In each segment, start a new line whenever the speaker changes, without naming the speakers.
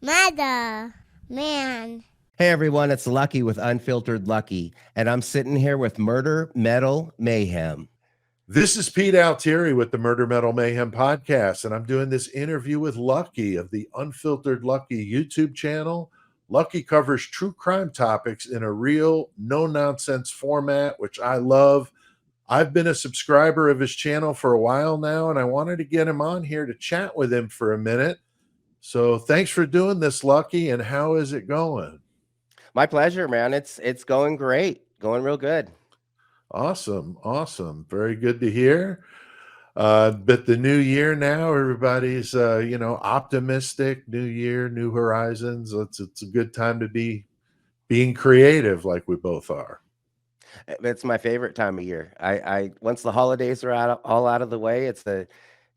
Mother, man.
Hey everyone, it's Lucky with Unfiltered Lucky, and I'm sitting here with Murder Metal Mayhem.
This is Pete Altieri with the Murder Metal Mayhem podcast, and I'm doing this interview with Lucky of the Unfiltered Lucky YouTube channel. Lucky covers true crime topics in a real, no-nonsense format, which I love. I've been a subscriber of his channel for a while now, and I wanted to get him on here to chat with him for a minute. So thanks for doing this, Lucky, and how is it going?
My pleasure, man. It's going great, going real good.
Awesome. Very good to hear. But the new year now, everybody's optimistic. New year, new horizons. It's a good time to be being creative, like we both are.
It's my favorite time of year. I once the holidays are all out of the way, it's the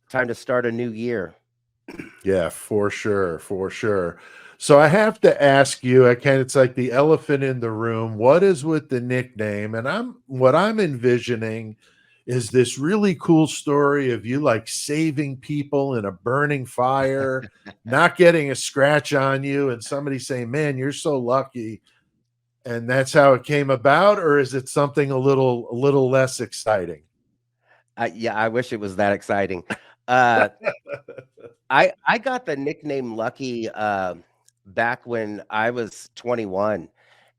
time to start a new year.
Yeah, for sure. So I have to ask you, it's like the elephant in the room. What is with the nickname? And what I'm envisioning is this really cool story of you like saving people in a burning fire, not getting a scratch on you, and somebody saying, "Man, you're so lucky." And that's how it came about, or is it something a little less exciting?
Yeah, I wish it was that exciting. I got the nickname Lucky back when I was 21,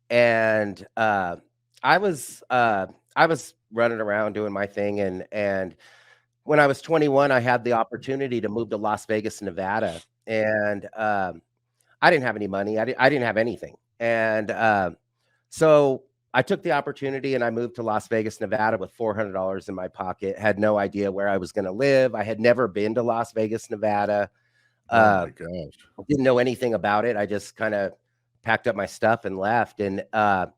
and I was running around doing my thing, and when I was 21, I had the opportunity to move to Las Vegas, Nevada, and I didn't have any money. I didn't have anything, and so I took the opportunity and I moved to Las Vegas, Nevada with $400 in my pocket. Had no idea where I was going to live. I had never been to Las Vegas, Nevada.
Oh my gosh.
Didn't know anything about it. I just kind of packed up my stuff and left. And a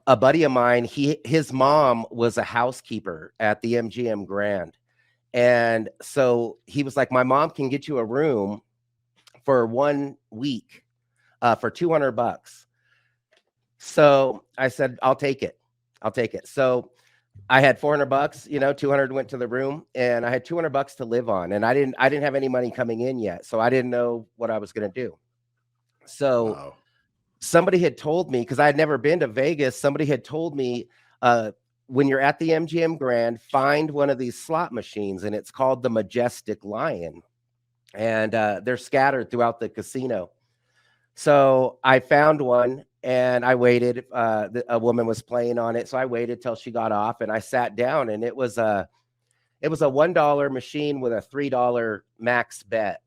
buddy of mine, his mom was a housekeeper at the MGM Grand. And so he was like, my mom can get you a room for 1 week for $200. So I said, I'll take it. So I had $400, 200 went to the room, and I had $200 to live on, and I didn't have any money coming in yet. So I didn't know what I was going to do. So
Wow.
Somebody had told me, because I had never been to Vegas, somebody had told me, when you're at the MGM Grand, find one of these slot machines, and it's called the Majestic Lion. And they're scattered throughout the casino. So I found one, and I waited. A woman was playing on it, so I waited till she got off, and I sat down, and it was a $1 machine with a $3 max bet,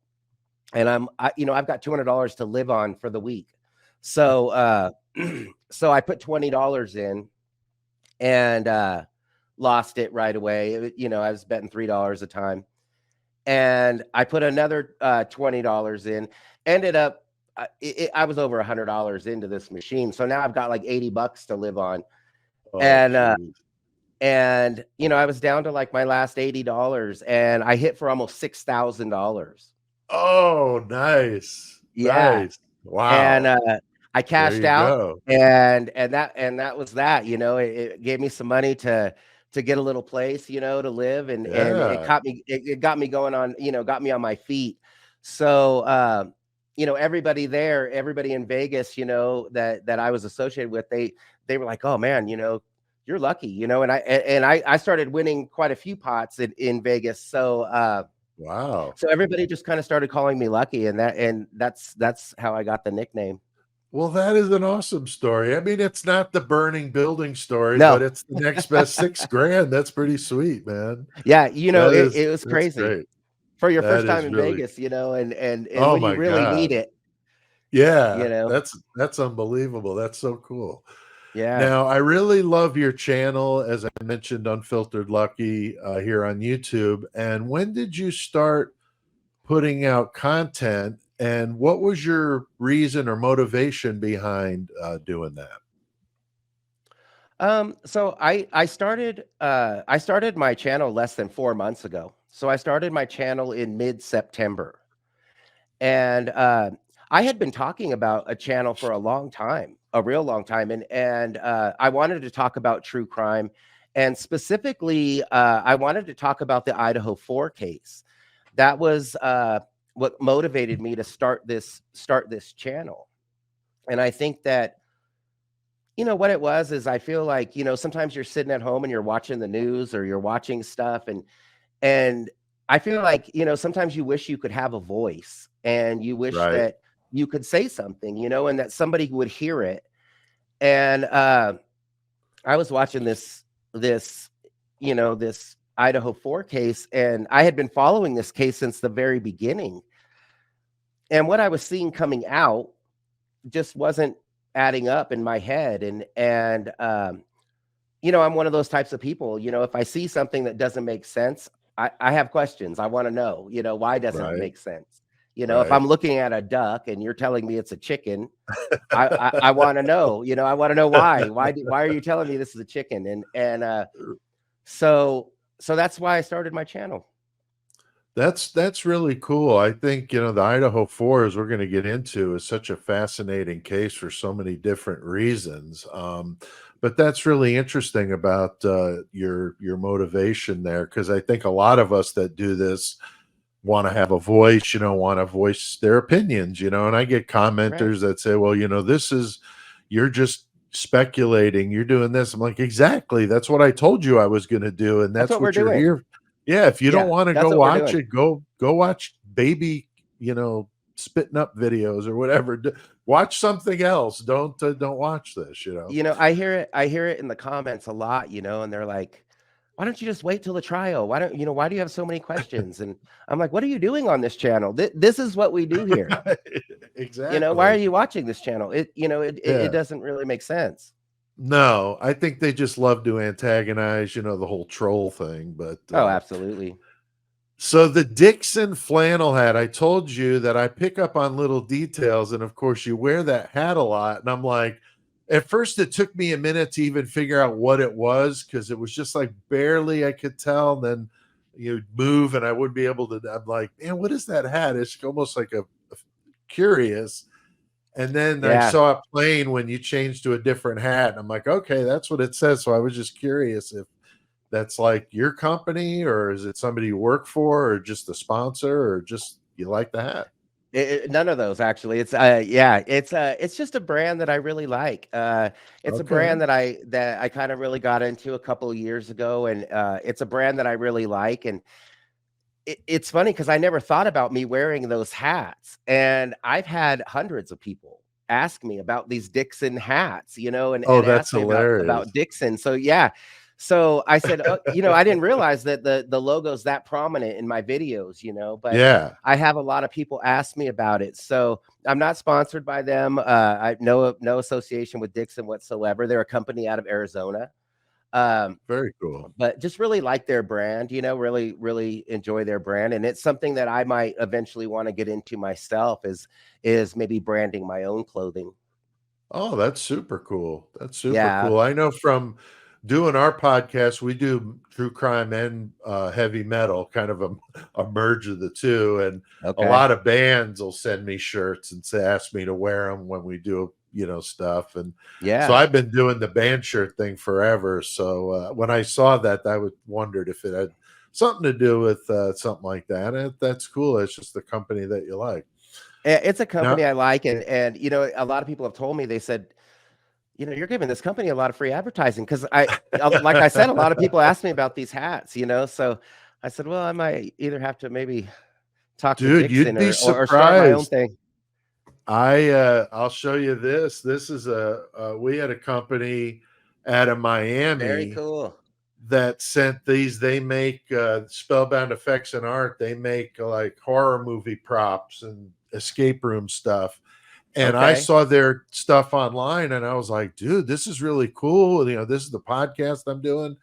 and I've got $200 to live on for the week, so so I put $20 in, and lost it right away. I was betting $3 a time, and I put another $20 in. Ended up. I was over $100 into this machine, so now I've got like $80 to live on, and I was down to like my last $80, and I hit for almost $6,000.
Oh, nice.
Yeah.
Nice. Wow.
And I cashed out,
go.
and that was that. It gave me some money to get a little place, to live, and it got me going on, got me on my feet. So everybody in Vegas, that I was associated with, they were like, "Oh man, you're lucky," and I started winning quite a few pots in Vegas. So
wow.
So everybody just kind of started calling me Lucky, and that's how I got the nickname.
Well, that is an awesome story. I mean, it's not the burning building story,
No.
but it's the next best $6,000. That's pretty sweet, man.
Yeah, it was crazy.
Great.
For your first time in Vegas, and
Oh
when you really need it.
Yeah, that's unbelievable. That's so cool.
Yeah.
Now, I really love your channel, as I mentioned, Unfiltered Lucky, here on YouTube. And when did you start putting out content, and what was your reason or motivation behind doing that?
So I started my channel less than 4 months ago. So I started my channel in mid-September, and I had been talking about a channel for a long time, a real long time, and I wanted to talk about true crime, and specifically, I wanted to talk about the Idaho 4 case. That was what motivated me to start this channel. And I think that, you know, what it was is I feel like, you know, sometimes you're sitting at home and you're watching the news or you're watching stuff, and I feel like, you know, sometimes you wish you could have a voice and you wish
Right.
that you could say something, you know, and that somebody would hear it. And I was watching this, you know, this Idaho 4 case, and I had been following this case since the very beginning. And what I was seeing coming out just wasn't adding up in my head. And you know, I'm one of those types of people, you know, if I see something that doesn't make sense, I have questions. I want to know, you know, why doesn't it
Right.
make sense? You know, if
Right.
I'm looking at a duck and you're telling me it's a chicken, I want to know, you know, I want to know why. Why are you telling me this is a chicken? And so that's why I started my channel.
That's really cool. I think, you know, the Idaho 4, as we're going to get into, is such a fascinating case for so many different reasons. But that's really interesting about your motivation there, because I think a lot of us that do this want to have a voice, you know, want to voice their opinions, you know. And I get
Right.
commenters that say, well, you know, you're just speculating, you're doing this. I'm like, exactly. That's what I told you I was going to do. And
That's
that's
what we're
what you're
doing.
here. Yeah. If you don't
Yeah,
want to
that's
go
what we're
watch
doing.
it, go watch baby, you know, spitting up videos or whatever. Watch something else. Don't watch this, you know.
You know, I hear it in the comments a lot, you know, and they're like, why don't you just wait till the trial? Why don't, you know, why do you have so many questions? And I'm like, what are you doing on this channel? This is what we do here. You know, why are
Exactly.
you watching this channel? You know, it
Yeah.
doesn't really make sense.
No, I think they just love to antagonize, you know, the whole troll thing. But
Oh, absolutely.
so the Dixon flannel hat, I told you that I pick up on little details. And of course, you wear that hat a lot. And I'm like, at first, it took me a minute to even figure out what it was, because it was just like barely I could tell. And then you move and I wouldn't be able to. I'm like, man, what is that hat? It's almost like a curious. And then I
Yeah.
saw it plain when you changed to a different hat. And I'm like, okay, that's what it says. So I was just curious if that's like your company, or is it somebody you work for, or just a sponsor, or just you like the hat?
None of those actually. It's just a brand that I really like. It's a
Okay.
brand that I kind of really got into a couple of years ago, and it's a brand that I really like. And it's funny because I never thought about me wearing those hats, and I've had hundreds of people ask me about these Dixon hats, you know,
Oh,
and
that's
ask me
hilarious.
about Dixon. So yeah, so I said, you know, I didn't realize that the logo's that prominent in my videos, you know, but
Yeah.
I have a lot of people ask me about it. So I'm not sponsored by them. I no association with Dixon whatsoever. They're a company out of Arizona. Um,
Very cool.
but just really like their brand, you know, really enjoy their brand. And it's something that I might eventually want to get into myself, is maybe branding my own clothing.
Oh, that's super cool. That's super
Yeah.
cool. I know from doing our podcast, we do true crime and heavy metal, kind of a merge of the two. And a
Okay.
lot of bands will send me shirts and say, ask me to wear them when we do, you know, stuff. And so
Yeah.
I've been doing the band shirt thing forever. So when I saw that, I would wondered if it had something to do with something like that. And that's cool. It's just the company that you like.
It's a
Now,
company I like. And, you know, a lot of people have told me, they said, you know, you're giving this company a lot of free advertising. Cause like I said, a lot of people ask me about these hats, you know? So I said, well, I might either have to maybe talk to
dude, you'd
Dixon
be
or start my own
surprised.
thing.
I'll show you this. This is we had a company out of
Very
Miami
cool.
that sent these. They make spellbound effects and art. They make like horror movie props and escape room stuff. And I
Okay.
saw their stuff online and I was like, dude, this is really cool. You know, this is the podcast I'm doing.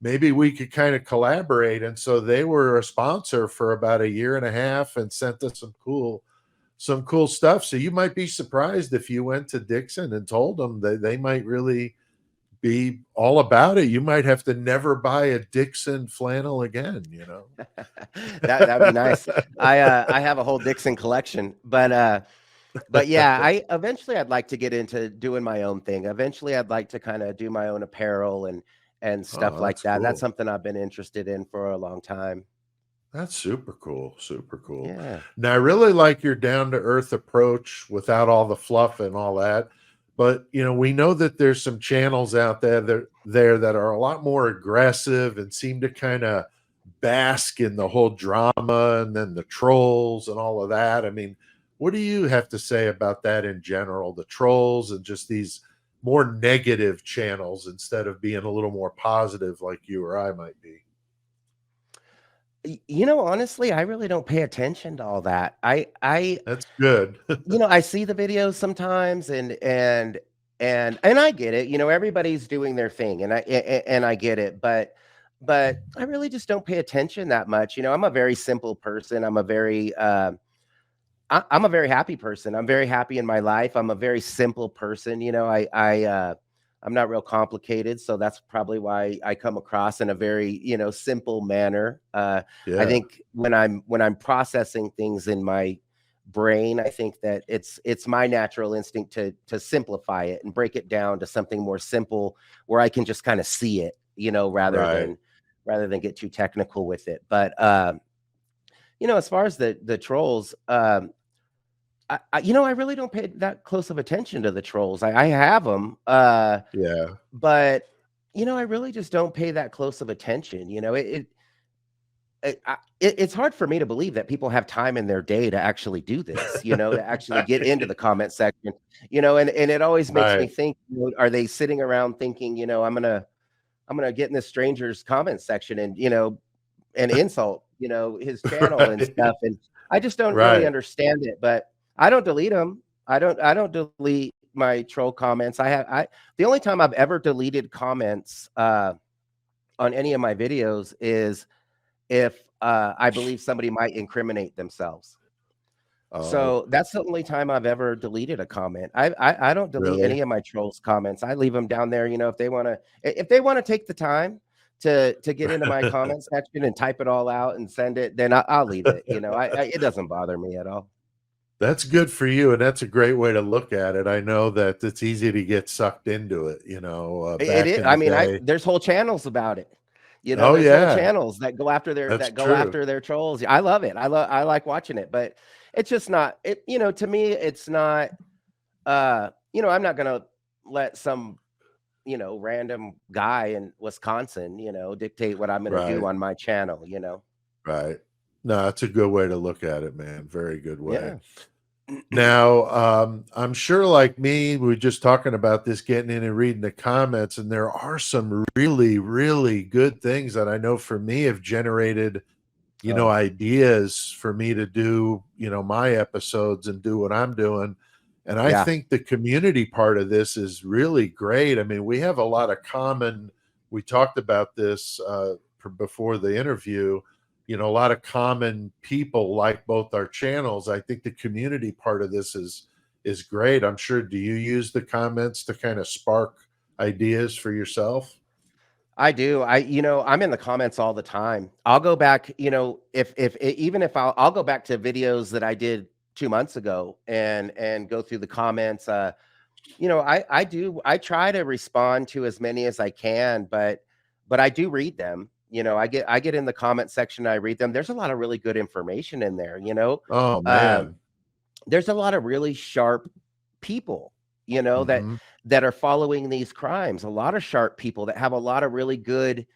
Maybe we could kind of collaborate. And so they were a sponsor for about a year and a half and sent us some cool stuff. So you might be surprised if you went to Dixon and told them that they might really be all about it. You might have to never buy a Dixon flannel again, you know.
That'd be nice. I have a whole Dixon collection, but yeah, I eventually I'd like to get into doing my own thing. Eventually I'd like to kind of do my own apparel and stuff
Oh,
like
that's
that. And that's
cool.
something I've been interested in for a long time.
That's super cool. Super cool.
Yeah.
Now, I really like your down to earth approach without all the fluff and all that. But we know that there's some channels out there that are a lot more aggressive and seem to kind of bask in the whole drama and then the trolls and all of that. I mean, what do you have to say about that in general? The trolls and just these more negative channels instead of being a little more positive like you or I might be.
Honestly, I really don't pay attention to all that.
That's good.
I see the videos sometimes, and I get it. Everybody's doing their thing, and I get it, but I really just don't pay attention that much. I'm a very simple person. I'm a very I'm a very happy person. I'm very happy in my life. I'm a very simple person. I'm not real complicated, so that's probably why I come across in a very simple manner. I
Yeah.
think when I'm processing things in my brain, I think that it's my natural instinct to simplify it and break it down to something more simple where I can just kind of see it, rather
Right.
than get too technical with it. But as far as the trolls, I really don't pay that close of attention to the trolls. I have them,
Yeah.
but I really just don't pay that close of attention. It's hard for me to believe that people have time in their day to actually do this. To actually get into the comment section. And it always makes me
Right.
think: are they sitting around thinking, I'm gonna get in this stranger's comment section and insult his channel and
Right.
stuff, and I just don't really
Right.
understand it. But I don't delete them. I don't delete my troll comments. I the only time I've ever deleted comments on any of my videos is if I believe somebody might incriminate themselves.
Oh,
So that's the only time I've ever deleted a comment. I don't delete
really?
any of my trolls comments. I leave them down there. If they wanna take the time to get into my comment section and type it all out and send it, then I'll leave it. It doesn't bother me at all.
That's good for you, and that's a great way to look at it. I know that it's easy to get sucked into it,
It
back
is.
in
I
the
mean,
day.
there's whole channels about it.
Oh,
There's whole
yeah,
channels that go after
that's true.
their trolls. I love it. I like watching it, but it's just not it. To me, it's not. I'm not gonna let some random guy in Wisconsin dictate what I'm gonna do
Right,
on my channel.
right. No, that's a good way to look at it, man. Very good way.
Yeah.
Now, I'm sure like me, we're just talking about this, getting in and reading the comments, and there are some really, really good things that I know for me have generated,
Oh,
ideas for me to do, my episodes and do what I'm doing. And I
yeah.
think the community part of this is really great. I mean, we have a lot of common, we talked about this before the interview, a lot of common people like both our channels. I think the community part of this is great. I'm sure, do you use the comments to kind of spark ideas for yourself?
I do. I'm in the comments all the time. I'll go back, even if I'll go back to videos that I did 2 months ago and go through the comments. I try to respond to as many as I can, but I do read them. I get in the comment section, I read them. There's a lot of really good information in there.
Oh,
Um,
man.
there's a lot of really sharp people, that
Hmm.
are following these crimes. A lot of sharp people that have a lot of really good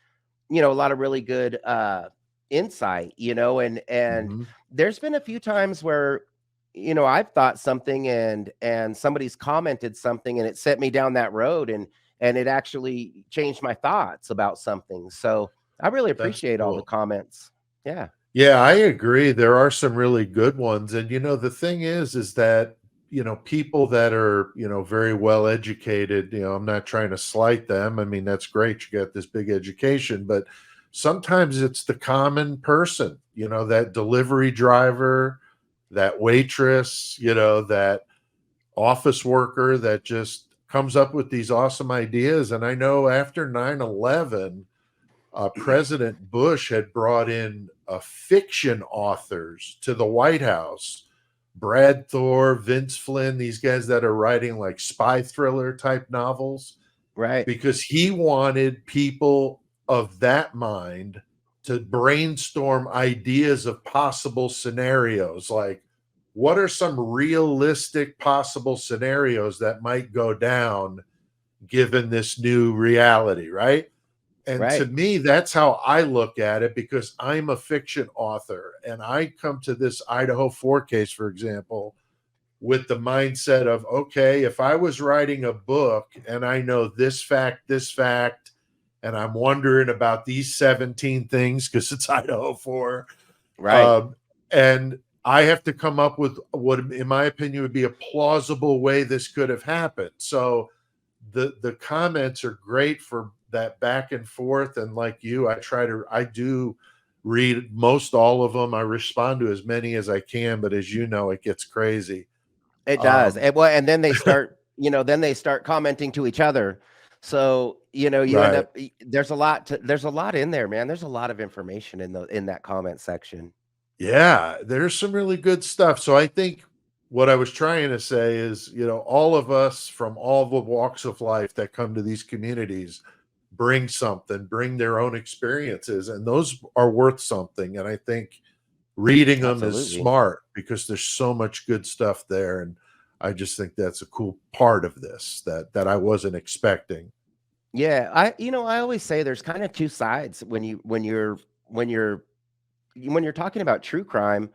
insight, and
Hmm.
there's been a few times where I've thought something and somebody's commented something and it set me down that road and it actually changed my thoughts about something. So I really
That's
appreciate all the
cool.
comments. Yeah.
Yeah, I agree. There are some really good ones. And the thing is that, people that are, very well educated, I'm not trying to slight them. I mean, that's great. You got this big education, but sometimes it's the common person, that delivery driver, that waitress, that office worker that just comes up with these awesome ideas. And I know after 9/11, President Bush had brought in fiction authors to the White House. Brad Thor, Vince Flynn, these guys that are writing like spy thriller type novels,
Right.
because he wanted people of that mind to brainstorm ideas of possible scenarios. Like, what are some realistic possible scenarios that might go down given this new reality, right? And to
Right.
me, that's how I look at it, because I'm a fiction author and I come to this Idaho 4 case, for example, with the mindset of, okay, if I was writing a book and I know this fact, and I'm wondering about these 17 things because it's Idaho 4,
Right.
and I have to come up with what, in my opinion, would be a plausible way this could have happened. So the comments are great for that back and forth. And like you, I do read most all of them. I respond to as many as I can, but as you know, it gets crazy.
It does. And well, and then they start, then they start commenting to each other. So, you end
Right.
up, there's a lot in there, man. There's a lot of information in that comment section.
Yeah, there's some really good stuff. So I think what I was trying to say is, all of us from all the walks of life that come to these communities bring something, bring their own experiences, and those are worth something. And I think reading them is
Absolutely.
smart because there's so much good stuff there. And I just think that's a cool part of this that I wasn't expecting.
Yeah, I always say there's kind of two sides when you're talking about true crime.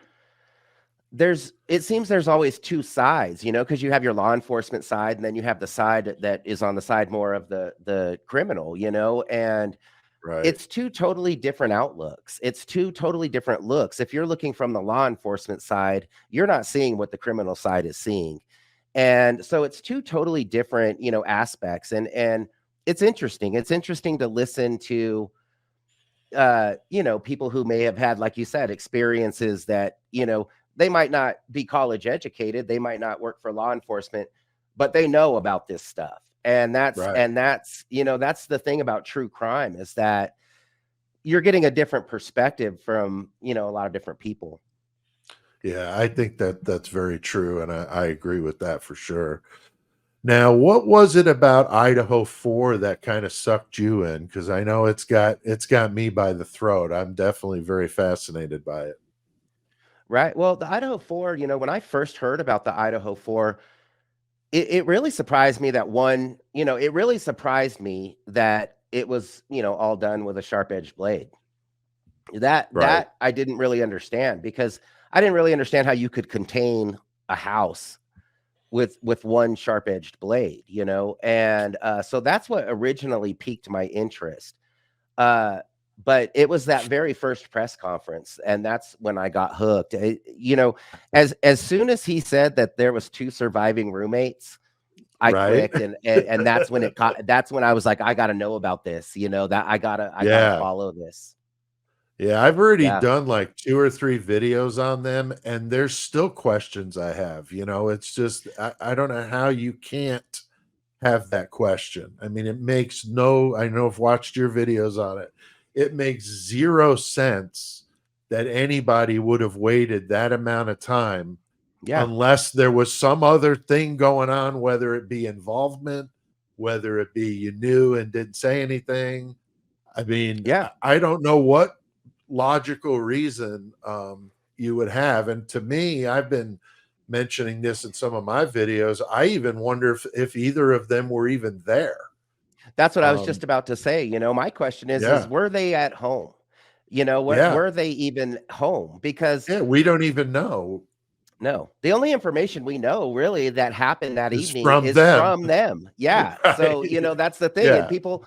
It seems there's always two sides, because you have your law enforcement side and then you have the side that is on the side more of the criminal, and
Right.
it's two totally different outlooks. It's two totally different looks. If you're looking from the law enforcement side, you're not seeing what the criminal side is seeing. And so it's two totally different, aspects. And it's interesting. It's interesting to listen to people who may have had, like you said, experiences that, they might not be college educated, they might not work for law enforcement, but they know about this stuff. And that's that's the thing about true crime, is that you're getting a different perspective from, a lot of different people.
Yeah, I think that's very true. And I agree with that for sure. Now, what was it about Idaho 4 that kind of sucked you in? Because I know it's got me by the throat. I'm definitely very fascinated by it.
Right. Well, the Idaho 4, when I first heard about the Idaho 4, it really surprised me that it really surprised me that it was, all done with a sharp edged blade.
Right.
That I didn't really understand, because I didn't really understand how you could contain a house with one sharp edged blade, and so that's what originally piqued my interest. But it was that very first press conference, and that's when I got hooked. As soon as he said that there was 2 surviving roommates, I
Right.
clicked, and that's when that's when I was like, I got to know about this, that I gotta follow this.
Yeah, I've already
Yeah.
done like 2 or 3 videos on them, and there's still questions I have. It's just I don't know how you can't have that question. I mean, I know I've watched your videos on it. It makes 0 sense that anybody would have waited that amount of time
Yeah.
unless there was some other thing going on, whether it be involvement, whether it be you knew and didn't say anything. I mean,
Yeah.
I don't know what logical reason you would have. And to me, I've been mentioning this in some of my videos. I even wonder if either of them were even there.
That's what I was just about to say. My question is
Yeah.
were they at home?
Yeah.
Were they even home? Because
Yeah, we don't even know.
no, the only information we know really that happened that
It's
evening
from
is
them.
from them. Yeah. So,
Right.
that's the thing. And
Yeah.
people,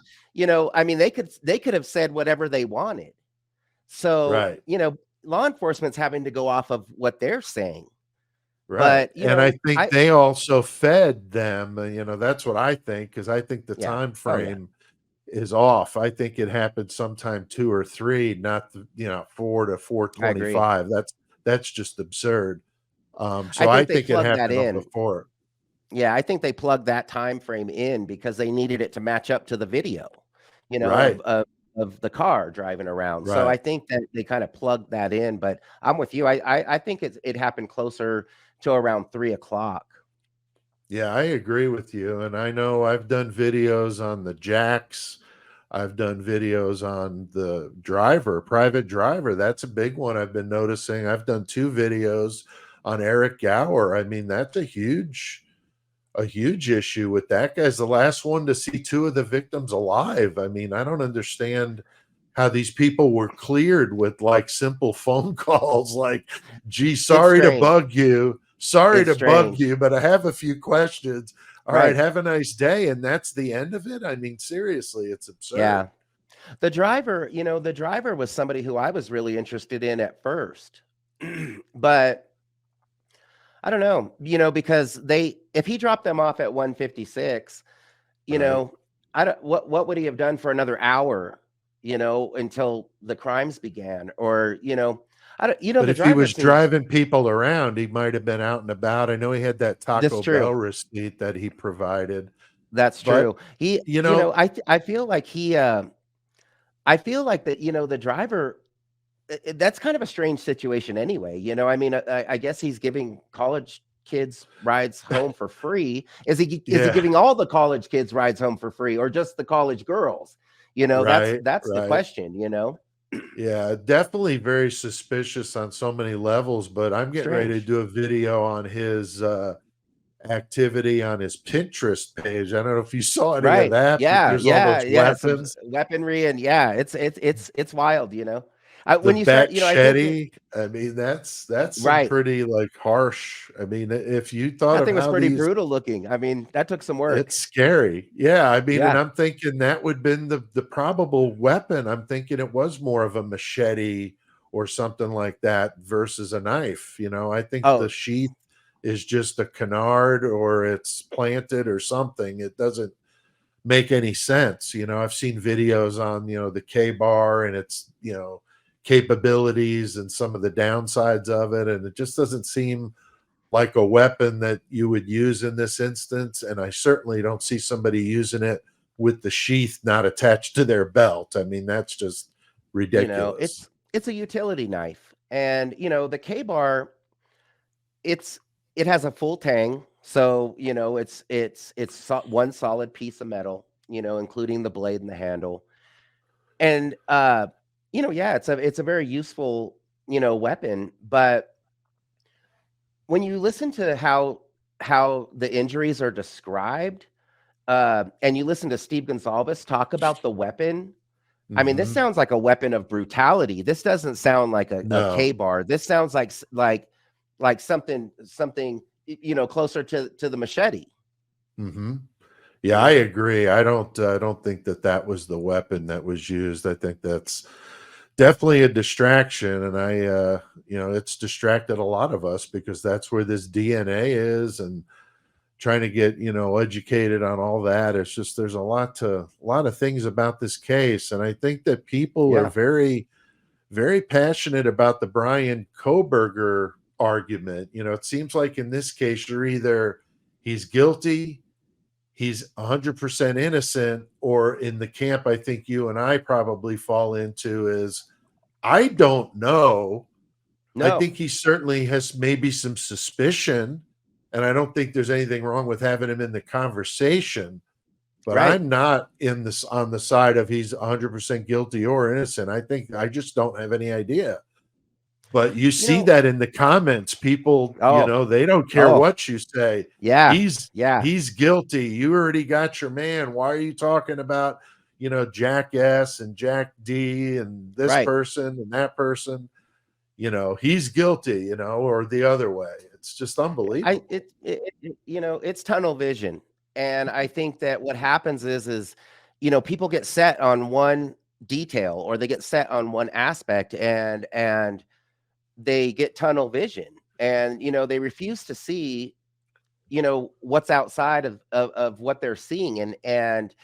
I mean, they could have said whatever they wanted. So,
Right.
law enforcement's having to go off of what they're saying.
Right.
But,
And I think they also fed them, that's what I think, because I think the
yeah.
time
Oh, yeah.
frame is off. I think it happened sometime 2 or 3, not 4 to
I agree.
4:25. That's just absurd. So
I
I
think they
think it
plugged that
happened
in.
before.
Yeah, I think they plugged that time frame in because they needed it to match up to the video,
Right.
of the car driving around. So I
Right.
think that they kind of plugged that in. But I'm with you. I think it happened closer to around 3 o'clock.
Yeah, I agree with you. And I know I've done videos on the jacks. I've done videos on the driver, private driver. That's a big one I've been noticing. I've done 2 videos on Eric Gower. I mean, that's a huge issue with that guy's the last one to see 2 of the victims alive. I mean, I don't understand how these people were cleared with like simple phone calls like, gee, sorry to bug you. Sorry to bug you, but I have a few questions. All right, have a nice day. And that's the end of it. I mean, seriously, it's absurd.
Yeah. The driver, the driver was somebody who I was really interested in at first. But I don't know, because if he dropped them off at 156, I don't, what would he have done for another hour, until the crimes began? Or, I don't,
but if he was driving people around, he might have been out and about. I know he had that Taco Bell receipt that he provided.
That's true. He, I feel like I feel like that, the driver, that's kind of a strange situation anyway. I mean, I guess he's giving college kids rides home for free. Is he giving all the college kids rides home for free, or just the college girls? That's the question,
Yeah, definitely very suspicious on so many levels, but I'm getting ready to do a video on his activity on his Pinterest page. I don't know if you saw any of that.
Yeah,
there's all those weapons,
weaponry, and it's wild,
when you start, I mean, that's some pretty like harsh. I mean, if you thought
that thing was pretty brutal looking. I mean, that took some work.
It's scary. Yeah, I mean, and I'm thinking that would have been the probable weapon. I'm thinking it was more of a machete or something like that versus a knife. I think the sheath is just a canard, or it's planted or something. It doesn't make any sense. I've seen videos on the K-bar and it's capabilities and some of the downsides of it, and it just doesn't seem like a weapon that you would use in this instance. And I certainly don't see somebody using it with the sheath not attached to their belt. I mean, that's just ridiculous.
It's a utility knife, and the K-bar, it has a full tang, so it's one solid piece of metal, including the blade and the handle, and it's a very useful, weapon. But when you listen to how the injuries are described, and you listen to Steve Gonsalves talk about the weapon, I mean, this sounds like a weapon of brutality. This doesn't sound like a K-bar. This sounds like something, closer to the machete.
Yeah, I agree. I don't think that was the weapon that was used. I think that's definitely a distraction, and it's distracted a lot of us because that's where this DNA is, and trying to get educated on all that. It's just there's a lot of things about this case, and I think that people are very, very passionate about the Brian Kohberger argument. It seems like in this case you're either he's guilty, he's 100% innocent, or in the camp I think you and I probably fall into is I don't know. I think he certainly has maybe some suspicion, and I don't think there's anything wrong with having him in the conversation, but I'm not on the side of he's 100% guilty or innocent. I think I just don't have any idea. But you see that in the comments, people, they don't care what you say.
Yeah.
He's guilty. You already got your man. Why are you talking about, Jack S and Jack D and this person and that person? He's guilty, or the other way. It's just unbelievable.
It's tunnel vision. And I think that what happens is, people get set on one detail, or they get set on one aspect, and they get tunnel vision, and they refuse to see what's outside of what they're seeing. And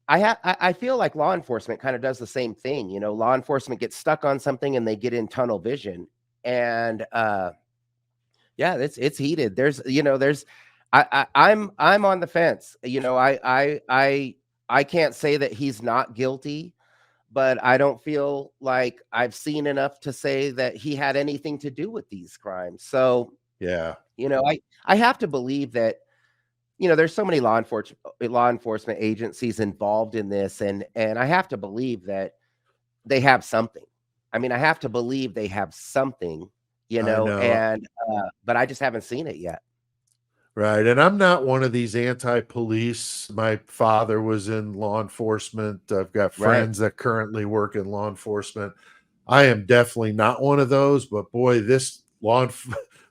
I feel like law enforcement kind of does the same thing. Law enforcement gets stuck on something and they get in tunnel vision, and it's heated. I'm on the fence. I can't say that he's not guilty, but I don't feel like I've seen enough to say that he had anything to do with these crimes. So, I have to believe that there's so many law enforcement agencies involved in this, and I have to believe that they have something. I mean, I have to believe they have something,
I know.
and but I just haven't seen it yet.
Right. And I'm not one of these anti-police. My father was in law enforcement. I've got
Right.
friends that currently work in law enforcement. I am definitely not one of those, but boy, the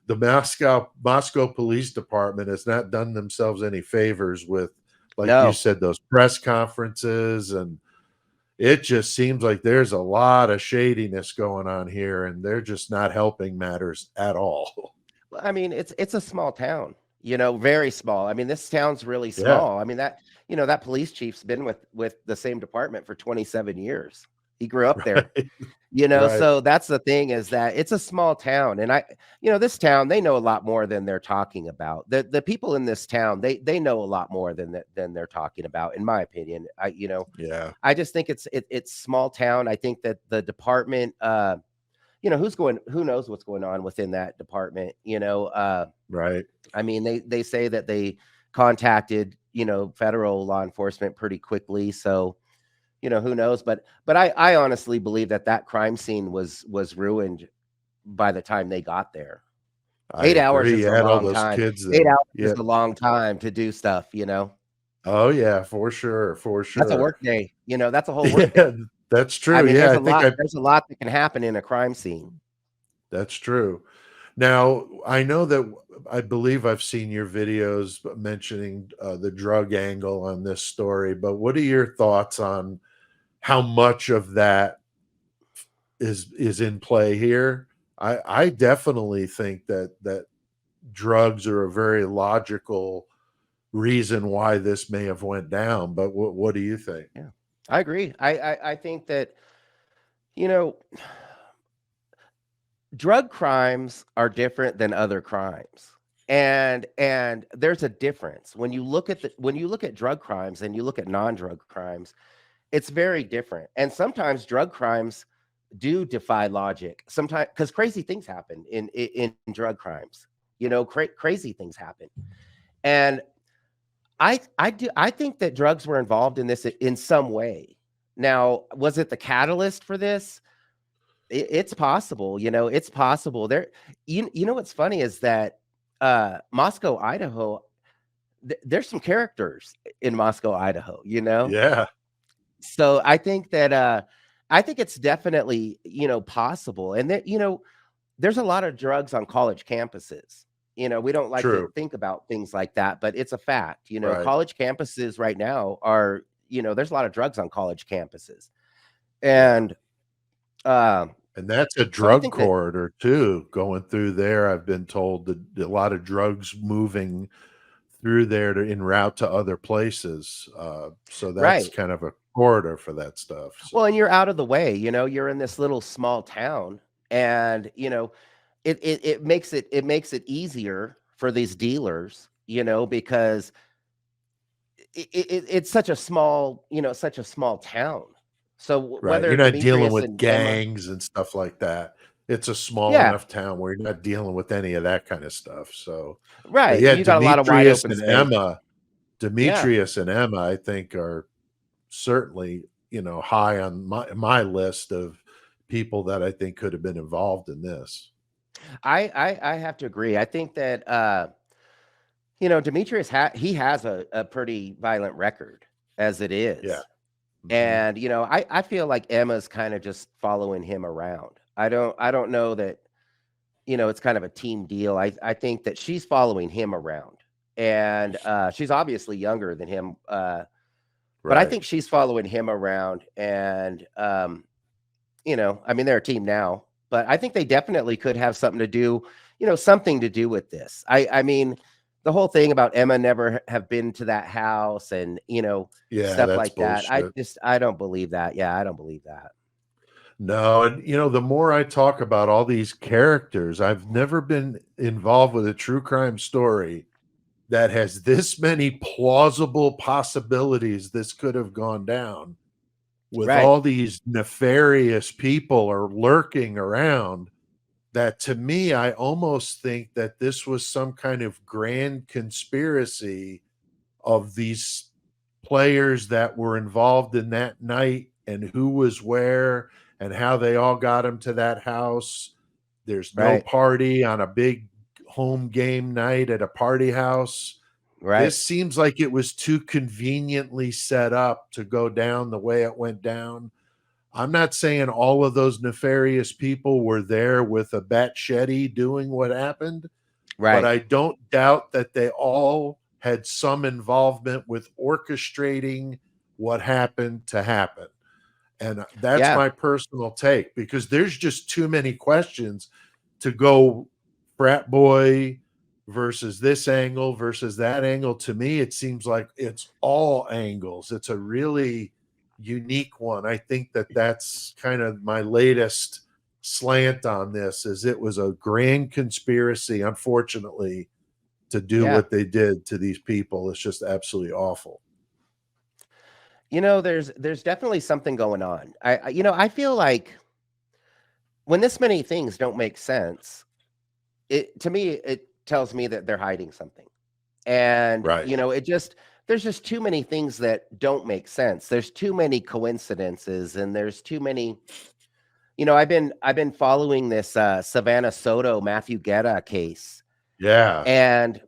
Moscow Police Department has not done themselves any favors with, like you
No.
said, those press conferences, and it just seems like there's a lot of shadiness going on here, and they're just not helping matters at all.
Well, I mean, it's a small town, very small. I mean, this town's really
Yeah,
small. I mean, that police chief's been with the same department for 27 years. He grew up there.
right, right.
So that's the thing, is that it's a small town, and this town, they know a lot more than they're talking about. The people in this town, they know a lot more than they're talking about, in my opinion.
Yeah,
I just think it's small town. I think that the department, who knows what's going on within that department,
right.
I mean, they say that they contacted, federal law enforcement pretty quickly, so who knows, but I honestly believe that crime scene was ruined by the time they got there.
I
8 hours
agree.
is
You
a
had all
long
those
time.
kids
8 hours
there.
is
Yeah.
a long time to do stuff.
Oh yeah, for sure, for
That's a
sure.
work day, that's a whole work
Yeah,
day.
that's
I
true.
mean,
Yeah, I think I
there's a lot that can happen in a crime scene.
that's true. Now, I know that I believe I've seen your videos mentioning the drug angle on this story, but what are your thoughts on how much of that is in play here? I definitely think that drugs are a very logical reason why this may have went down, but what do you think?
Yeah, I agree. I think that, you know, drug crimes are different than other crimes. And there's a difference. When you look at drug crimes and you look at non-drug crimes, it's very different. And sometimes drug crimes do defy logic. Sometimes, because crazy things happen in drug crimes. Crazy things happen. And I think that drugs were involved in this in some way. Now, was it the catalyst for this? It's possible, it's possible. What's funny is that Moscow, Idaho, there's some characters in Moscow, Idaho.
Yeah,
So I think it's definitely, possible. And that, there's a lot of drugs on college campuses. We don't like to
true.
think about things like that, but it's a fact.
Right.
College campuses right now are, there's a lot of drugs on college campuses.
Yeah.
And um
And that's a
so I
drug
think that,
corridor too, going through there. I've been told that a lot of drugs moving through there to en route to other places. So that's
right.
kind of a corridor for that stuff.
Well, and
So
you're out of the way, you're in this little small town, and it makes it easier for these dealers, because it's such a small town. So
right. You're
whether
not dealing
Demetrius
with
and Emma,
gangs and stuff like that. It's a small
yeah,
enough town where you're not dealing with any of that kind of stuff. So, but
right,
yeah,
you got a lot of wide open space. Yeah,
Demetrius and Emma, I think are certainly, high on my list of people that I think could have been involved in this.
I have to agree. I think that Demetrius he has a pretty violent record as it
Yeah.
is.
Mhm.
And I feel like Emma's kind of just following him around. I don't know that, it's kind of a team deal. I think that she's following him around. And she's obviously younger than him. But I
Right.
think she's following him around, and I mean, they're a team now, but I think they definitely could have something to do with this. I mean, the whole thing about Emma never have been to that house, and
Yeah,
stuff
that's
like that.
bullshit.
I don't believe that. Yeah, I don't believe that.
No, and the more I talk about all these characters, I've never been involved with a true crime story that has this many plausible possibilities this could have gone down, with
Right.
all these nefarious people are lurking around, that to me, I almost think that this was some kind of grand conspiracy of these players that were involved in that night and who was where and how they all got him to that house. There's no
Right.
party on a big home game night at a party house.
Right.
This seems like it was too conveniently set up to go down the way it went down. I'm not saying all of those nefarious people were there with a batsheti doing what happened,
Right.
but I don't doubt that they all had some involvement with orchestrating what happened to happen. And that's my personal take, because there's just too many questions to go frat boy versus this angle versus that angle. To me, it seems like it's all angles. It's a really unique one. I think that that's kind of my latest slant on this, is it was a grand conspiracy, unfortunately, to do what they did to these people. It's just absolutely awful.
You know, there's definitely something going on. I feel like when this many things don't make sense, to me it tells me that they're hiding something. And there's just too many things that don't make sense. There's too many coincidences, and there's too many. I've been following this Savannah Soto Matthew Guetta case.
Yeah.
And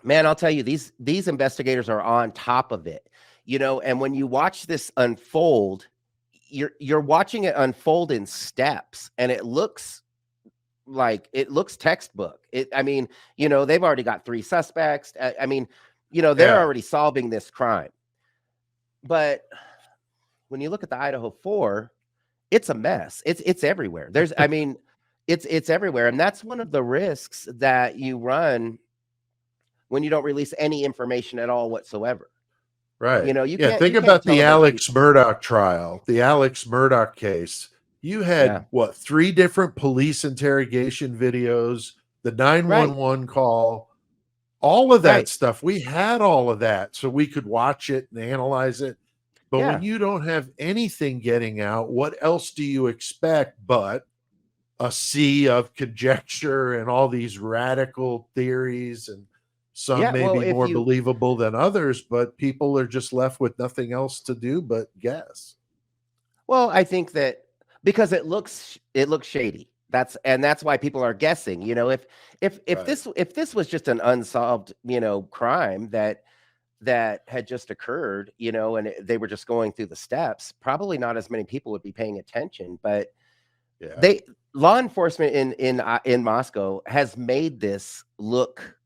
man, I'll tell you, these investigators are on top of it. And when you watch this unfold, you're watching it unfold in steps, and it looks textbook. They've already got 3 suspects. They're already solving this crime. But when you look at the Idaho 4, it's a mess. It's everywhere. It's everywhere. And that's one of the risks that you run when you don't release any information at all whatsoever.
Right.
You can't
think about the Alex Murdaugh trial, the Alex Murdaugh case. You had 3 different police interrogation videos, the 911 call, all of that stuff. We had all of that so we could watch it and analyze it. But when you don't have anything getting out, what else do you expect but a sea of conjecture and all these radical theories, and some may be more believable than others, but people are just left with nothing else to do but guess.
Well, I think that because it looks shady. That's why people are guessing. If this was just an unsolved, crime that had just occurred, and they were just going through the steps, probably not as many people would be paying attention. But law enforcement in Moscow has made this look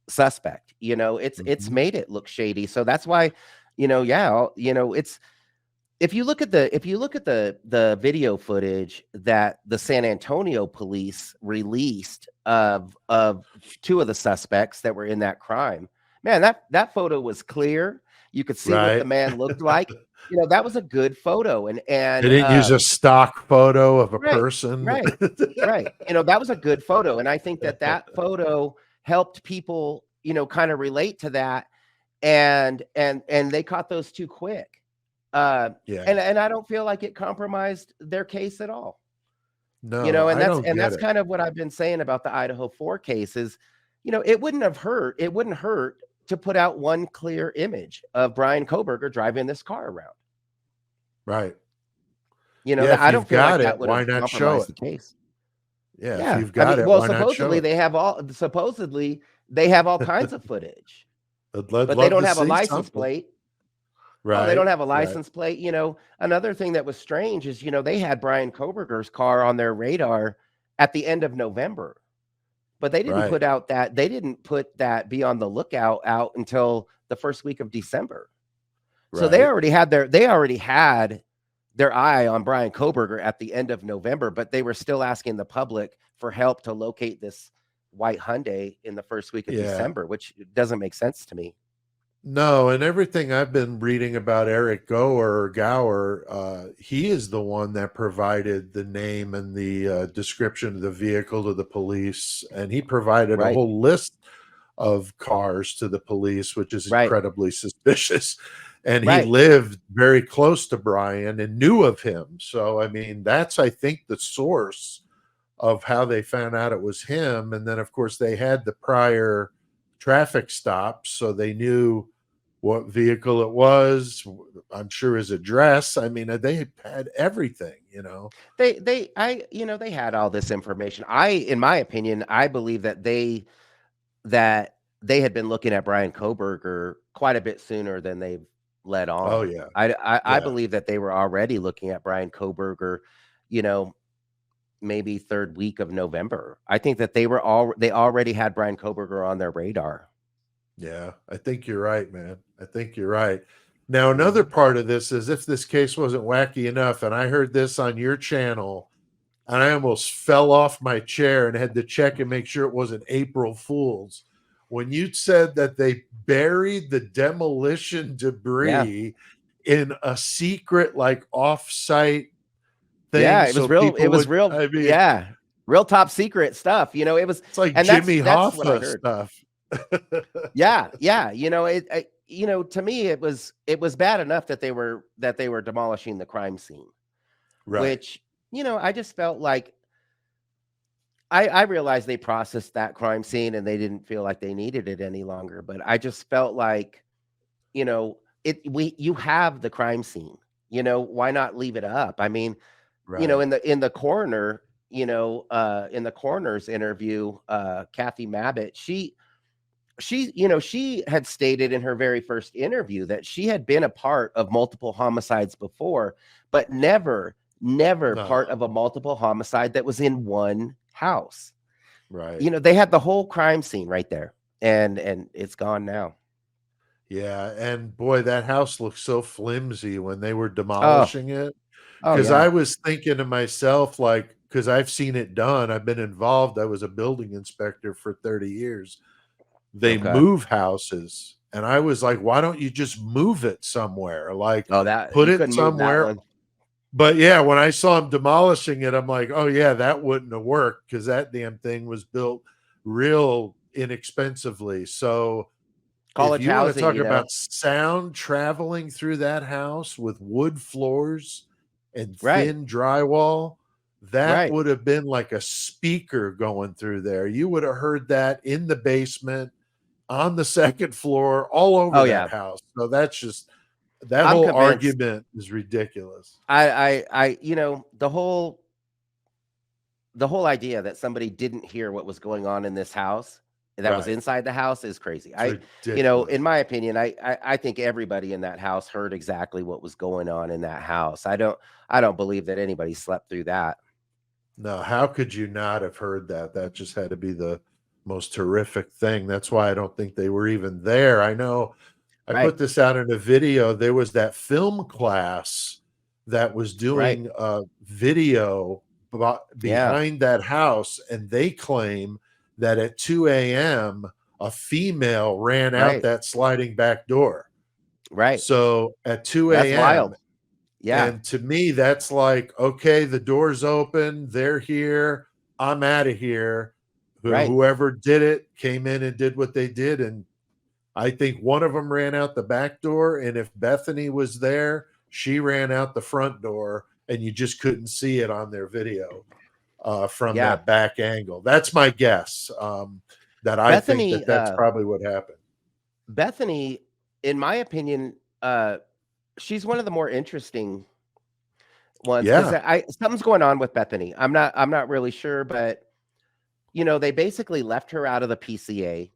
suspect. It's made it look shady. So that's why, it's, if you look at the video footage that the San Antonio police released of 2 of the suspects that were in that crime, man, that photo was clear. You could see what the man looked like. That was a good photo. And
they didn't use a stock photo of a person.
Right. That was a good photo. And I think that photo helped people, kind of relate to that. And they caught those 2 quick. And I don't feel like it compromised their case at all.
No,
that's kind of what I've been saying about the Idaho 4 case is, it wouldn't hurt to put out one clear image of Brian Kohberger driving this car around.
Right.
I don't feel like that would
why not show it?
The case.
If you've got it, why not show it?
Supposedly they have all kinds of footage, but they don't have a license plate.
Right.
Well, they don't have a license plate. Another thing that was strange is, they had Brian Kohberger's car on their radar at the end of November, but they didn't put that be on the lookout out until the first week of December. So they already had their eye on Brian Kohberger at the end of November, but they were still asking the public for help to locate this white Hyundai in the first week of December, which doesn't make sense to me.
No, and everything I've been reading about Eric Gower, he is the one that provided the name and the description of the vehicle to the police, and he provided a whole list of cars to the police, which is incredibly suspicious. And he lived very close to Brian and knew of him. So, that's, I think, the source of how they found out it was him. And then, of course, they had the prior traffic stops, so they knew what vehicle it was. I'm sure his address. I mean, they had everything, you know.
They had all this information. In my opinion, I believe that they had been looking at Brian Koberger quite a bit sooner than they've let
Oh
on.
yeah,
I
yeah,
believe that they were already looking at Brian Koberger, you know, maybe third week of November. I think that they already had Brian Koberger on their radar.
yeah. I think you're right, man. I think you're right. Now, another
Mhm.
part of this is if this case wasn't wacky enough, and I heard this on your channel, and I almost fell off my chair and had to check and make sure it wasn't April Fool's. When you said that they buried the demolition
Yeah.
debris in a secret, like off-site
Yeah,
thing, so
it
people
was
would,
real,
I mean,
yeah, real top secret stuff,
it's like
and
Jimmy
that's what I
Hoffa
heard.
stuff.
Yeah, yeah, to me it was bad enough that they were demolishing the crime scene,
Right.
which, I just felt like I realized they processed that crime scene and they didn't feel like they needed it any longer, but I just felt like, you have the crime scene, why not leave it up? I mean,
Right.
in the coroner, in the coroner's interview, Kathy Mabbitt, she had stated in her very first interview that she had been a part of multiple homicides before, but never part
No.
of a multiple homicide that was in one house.
Right.
They had the whole crime scene right there, and it's gone now.
Yeah, and boy, that house looked so flimsy when they were
Oh,
demolishing it.
oh
Because
yeah.
I was thinking to myself, like, because I've seen it done, I've been involved. I was a building inspector for 30 years. They
Okay.
move houses, and I was like, why don't you just move it somewhere? Like,
Oh, that
put
you
it
couldn't move that
somewhere.
one.
But yeah, when I saw him demolishing it, I'm like, oh yeah, that wouldn't have worked because that damn thing was built real inexpensively. So if
College
you want to
housing,
talk about sound traveling through that house with wood floors and
right,
thin drywall, that
right.
would have been like a speaker going through there. You would have heard that in the basement, on the second floor, all over
Oh
that
yeah.
house. So that's just, that
I'm
whole
convinced.
argument is ridiculous.
The whole idea that somebody didn't hear what was going on in this house that was
Right.
inside the house is crazy.
It's ridiculous.
In my opinion, I think everybody in that house heard exactly what was going on in that house. I don't believe that anybody slept through that.
No, how could you not have heard that? That just had to be the most terrific thing. That's why I don't think they were even there. I know I
Right,
put this out in a video. There was that film class that was
right.
doing a video
Yeah,
behind that house, and they claim that at 2 a.m., a female ran out
right,
that sliding back door.
right.
So at 2
That's
a.m.,
wild. Yeah,
and to me, that's like, okay, the door's open, they're here, I'm out of here.
right.
Whoever did it came in and did what they did. And I think one of them ran out the back door. And if Bethany was there, she ran out the front door, and you just couldn't see it on their video from
Yeah.
that back angle. That's my guess. That I think
Bethany,
that's probably what happened.
Bethany, in my opinion, she's one of the more interesting ones because
Yeah,
I something's going on with Bethany. I'm not really sure, but they basically left her out of the PCA.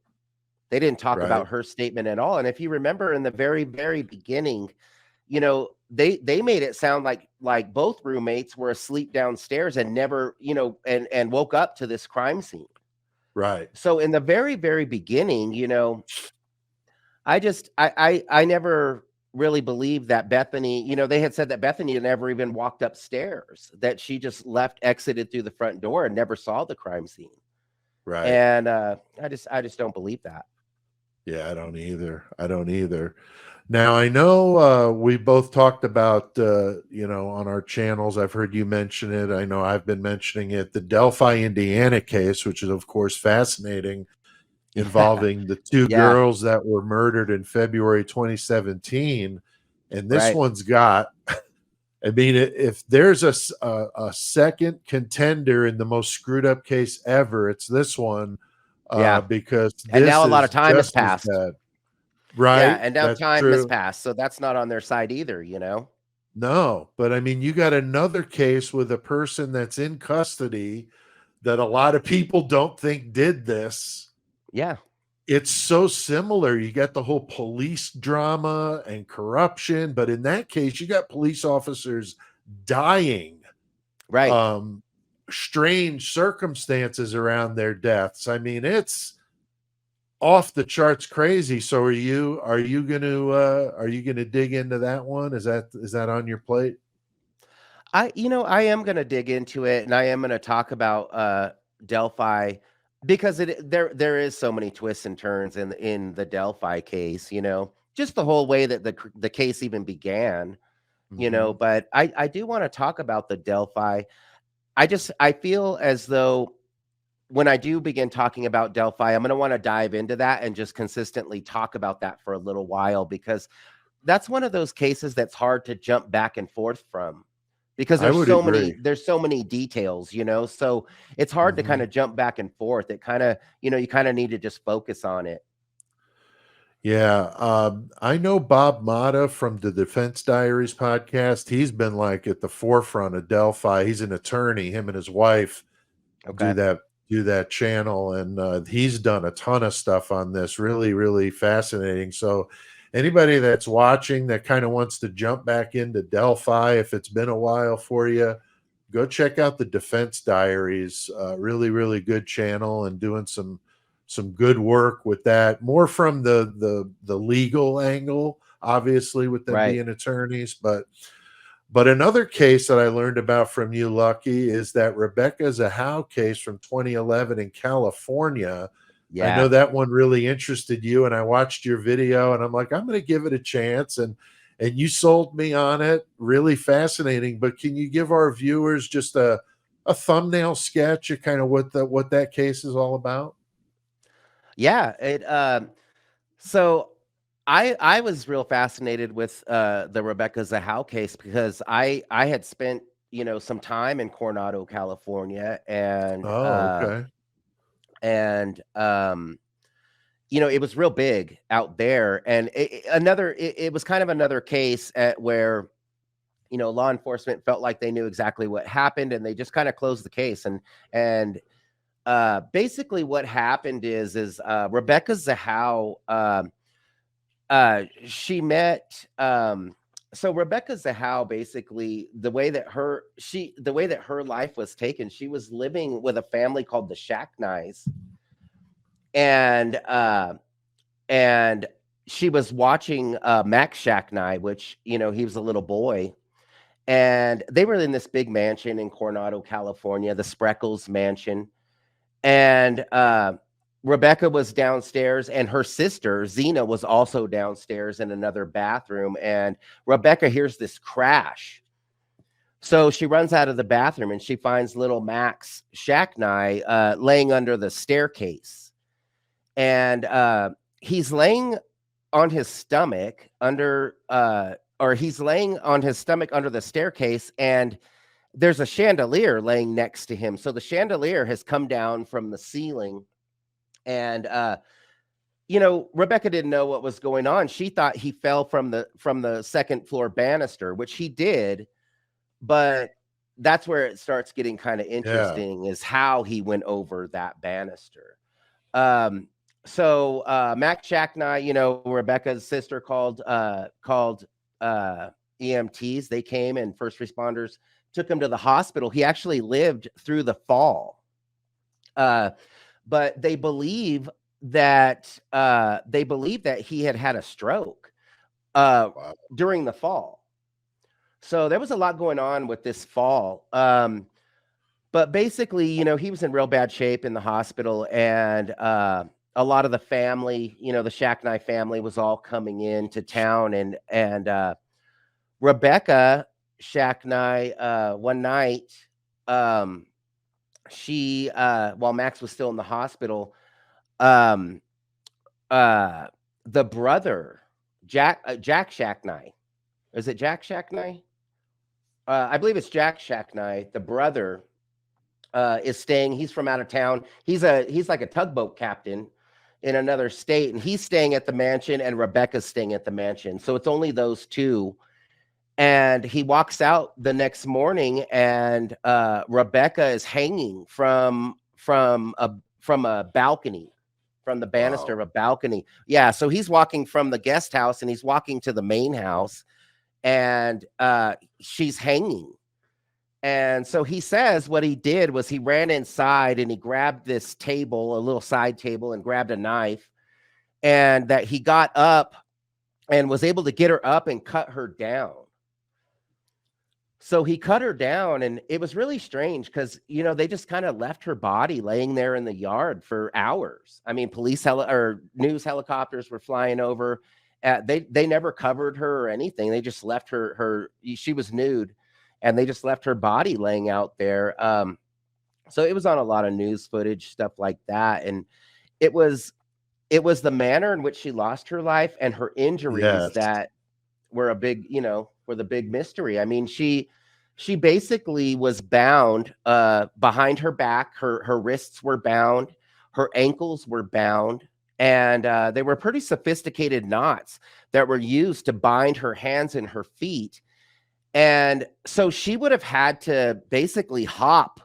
They didn't talk
right.
about her statement at all. And if you remember in the very, very beginning, they made it sound like both roommates were asleep downstairs and never, and woke up to this crime scene.
Right.
So in the very, very beginning, I never really believed that Bethany, they had said that Bethany never even walked upstairs, that she just exited through the front door and never saw the crime scene.
Right.
And I just don't believe that.
Yeah, I don't either. I don't either. Now I know we both talked about on our channels. I've heard you mention it. I know I've been mentioning it. The Delphi, Indiana case, which is of course fascinating, involving the two
Yeah,
girls that were murdered in February 2017. And this
right.
one's got, I mean, if there's a second contender in the most screwed up case ever, it's this one.
Yeah.
because
And
this
now a lot
is
of time has
just as
passed.
bad.
Yeah,
Right?
and now
That's
time has
true.
passed, so that's not on their side either, you know?
No, but I mean, you got another case with a person that's in custody that a lot of people don't think did this.
Yeah.
It's so similar. You got the whole police drama and corruption, but in that case, you got police officers dying,
Right.
strange circumstances around their deaths. I mean, it's off the charts crazy. So are you gonna dig into that one? Is that on your plate?
I am gonna dig into it, and I am gonna talk about Delphi because there is so many twists and turns in the Delphi case, you know, just the whole way that the case even began, you know.
Mhm.
But I do want to talk about the Delphi. I feel as though when I do begin talking about Delphi, I'm gonna want to dive into that and just consistently talk about that for a little while, because that's one of those cases that's hard to jump back and forth from, because
I would agree.
there's so many details, you know, so it's hard to kind
Mhm.
of jump back and forth. It kind of, you know, you kind of need to just focus on it.
Yeah, I know Bob Motta from the Defense Diaries podcast. He's been like at the forefront of Delphi. He's an attorney. Him and his wife do
Okay.
that do that channel, and he's done a ton of stuff on this. Really, really fascinating. So, anybody that's watching that kind of wants to jump back into Delphi, if it's been a while for you, go check out the Defense Diaries. Really, really good channel, and doing some good work with that. More from the legal angle, obviously, with them
Right.
being attorneys. But another case that I learned about from you, Lucky, is that Rebecca Zahau case from 2011 in California. I know
Yeah.
that one really interested you, and I watched your video, and I'm like, I'm going to give it a chance, and you sold me on it. Really fascinating. But can you give our viewers just a thumbnail sketch of kind of what that case is all about?
Yeah. So I was real fascinated with the Rebecca Zahau case because I had spent, you know, some time in Coronado, California,
Oh, okay.
and you know, it was real big out there. And it was kind of another case at where, you know, law enforcement felt like they knew exactly what happened, and they just kind of closed the case. And basically what happened is Rebecca Zahau, she met, so Rebecca Zahau, basically the way that her life was taken, she was living with a family called the Shacknies, and and she was watching Max Shacknai, which, you know, he was a little boy, and they were in this big mansion in Coronado, California, the Spreckles mansion. And Rebecca was downstairs, and her sister Xena was also downstairs in another bathroom. And Rebecca hears this crash, so she runs out of the bathroom and she finds little Max Shacknai laying under the staircase, and he's laying on his stomach he's laying on his stomach under the staircase, and there's a chandelier laying next to him. So the chandelier has come down from the ceiling, and you know, Rebecca didn't know what was going on. She thought he fell from the second floor banister, which he did, but that's where it starts getting kind of
Yeah.
interesting, is how he went over that banister. So Mac Shacknai, you know, Rebecca's sister, called EMTs. They came, and first responders took him to the hospital. He actually lived through the fall. But they believe that he had a stroke
Wow.
during the fall. So there was a lot going on with this fall. But basically, you know, he was in real bad shape in the hospital, and a lot of the family, you know, the Shacknai family was all coming into town, and Rebecca Shacknai, one night, um, she while Max was still in the hospital, um, uh, the brother Jack Shacknai, is it Jack Shacknai? I believe it's Jack Shacknai, the brother. is staying. He's from out of town. He's like a tugboat captain in another state, and he's staying at the mansion, and Rebecca's staying at the mansion. So it's only those two. And he walks out the next morning, and Rebecca is hanging from a balcony, from the banister of a balcony. Yeah, so he's walking from the guest house, and he's walking to the main house, and she's hanging. And so he says what he did was he ran inside and he grabbed this table, a little side table, and grabbed a knife, and that he got up and was able to get her up and cut her down. So he cut her down, and it was really strange because, they just kind of left her body laying there in the yard for hours. I mean, news helicopters were flying over. They never covered her or anything. They just left she was nude, and they just left her body laying out there. So it was on a lot of news footage, stuff like that. And it was the manner in which she lost her life and her injuries that were were the big mystery. I mean, she basically was bound behind her back. Her wrists were bound, her ankles were bound, and they were pretty sophisticated knots that were used to bind her hands and her feet. And so she would have had to basically hop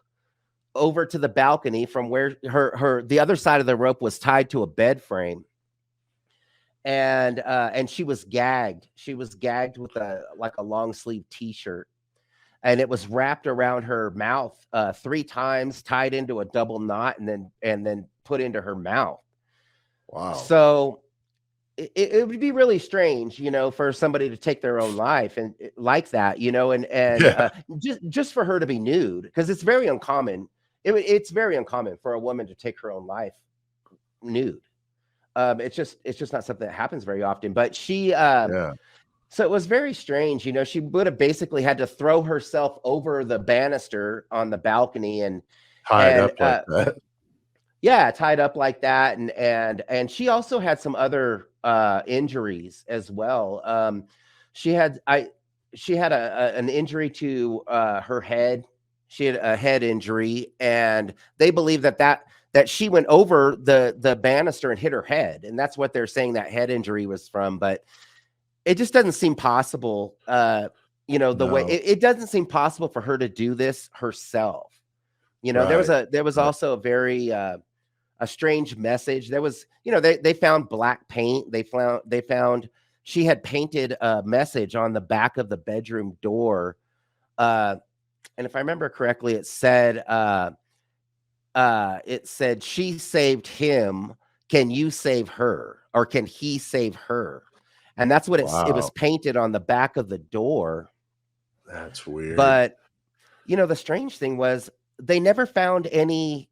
over to the balcony from where the other side of the rope was tied to a bed frame. And she was gagged. She was gagged with a long sleeve t-shirt, and it was wrapped around her mouth 3 times, tied into a double knot, and then put into her mouth.
Wow.
So it would be really strange, for somebody to take their own life and like that, just for her to be nude, because it's very uncommon. It's very uncommon for a woman to take her own life nude. It's just not something that happens very often. But she, so it was very strange. She would have basically had to throw herself over the banister on the balcony and
tied up like that.
Yeah, tied up like that, and she also had some other injuries as well. She had an injury to her head. She had a head injury, and they believe that she went over the banister and hit her head, and that's what they're saying that head injury was from. But it just doesn't seem possible. Way it doesn't seem possible for her to do this herself. Right. There was also a very a strange message. There was, they found black paint. They found she had painted a message on the back of the bedroom door. And if I remember correctly, it said, she saved him. Can you save her? Or can he save her? And that's what it was painted on the back of the door.
That's weird.
But, the strange thing was, they never found anybody